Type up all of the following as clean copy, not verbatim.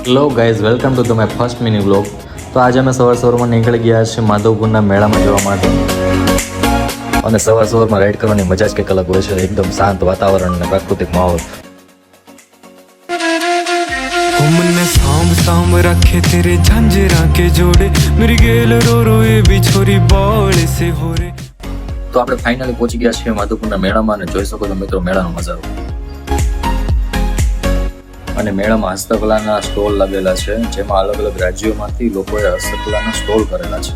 Hello guys, welcome to the my first mini vlog. તો આજે અમે સવારમાં નીકળી ગયા છીએ માધવપુરના મેળામાં જવા માટે. અને સવારમાં રાઈડ કરવાની મજા જ કંઈક અલગ હોય છે. એકદમ શાંત વાતાવરણ અને પ્રાકૃતિક માહોલ. મને સાંભ સાંભ રાખે તેરે ઝંઝરા કે જોડે મેરી ગેલ રો રો એ બી છોરી બોળ સે હોરે. તો આપણે ફાઇનલી પહોંચી ગયા છીએ માધવપુરના મેળામાં અને જોઈ શકો છો મિત્રો મેળાનો નજારો. અને મેળામાં હસ્તકલાના સ્ટોલ લાગેલા છે, જેમાં અલગ અલગ રાજ્યોમાંથી લોકોએ હસ્તકલાના સ્ટોલ કરેલા છે.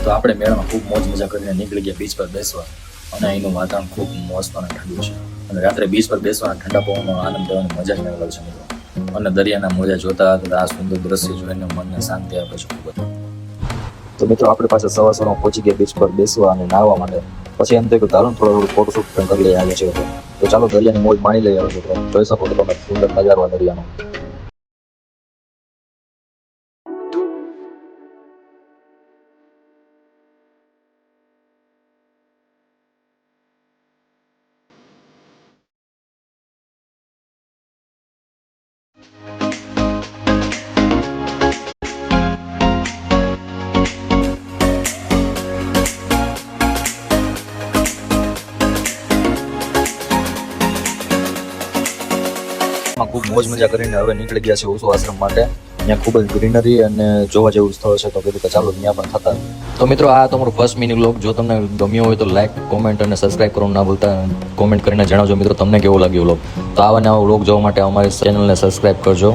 તો આપણે મેળામાં ખૂબ મોજ મજા કરીને નીકળી ગયા બીચ પર બેસવા. અને અહીંનું વાતાવરણ ખૂબ મસ્ત અને ઠંડુ છે. અને રાત્રે બીચ પર બેસવાના ઠંડા પવનનો આનંદ લેવાની મજા જ અલગ છે મિત્રો. અને દરિયાના મોજા જોતા આ સુંદર દ્રશ્ય જોઈને મનને શાંતિ આપે છે ખૂબ જ. તો મિત્રો આપણે પાસે સવારમાં પહોંચી ગયા બીચ પર બેસવા અને નાહવા માટે. પછી એમ થયું કે ચાલો થોડું ફોટોશૂટ પણ કરી લઈએ આવે છે. તો ચાલો દરિયાની મોજ માણી લઈએ. મિત્રો જોઈ શકો છો તમે સુંદર નજારો દરિયાનો. ખૂબ મોજ મજા કરીને હવે નીકળી ગયા છે ઓશો આશ્રમ માટે. ત્યાં ખૂબ જ ગ્રીનરી અને જોવા જેવું સ્થળ છે. તો કીધું કે ચાલો ત્યાં પણ થતા. તો મિત્રો આ તમારું ફર્સ્ટ મિની વ્લોગ. જો તમને ગમ્યો હોય તો લાઈક, કોમેન્ટ અને સબસ્ક્રાઇબ કરવાનું ના ભૂલતા. કોમેન્ટ કરીને જણાવજો મિત્રો તમને કેવો લાગ્યો વ્લોગ. તો આવા નવા વ્લોગ જોવા માટે અમારી ચેનલને સબસ્ક્રાઇબ કરજો.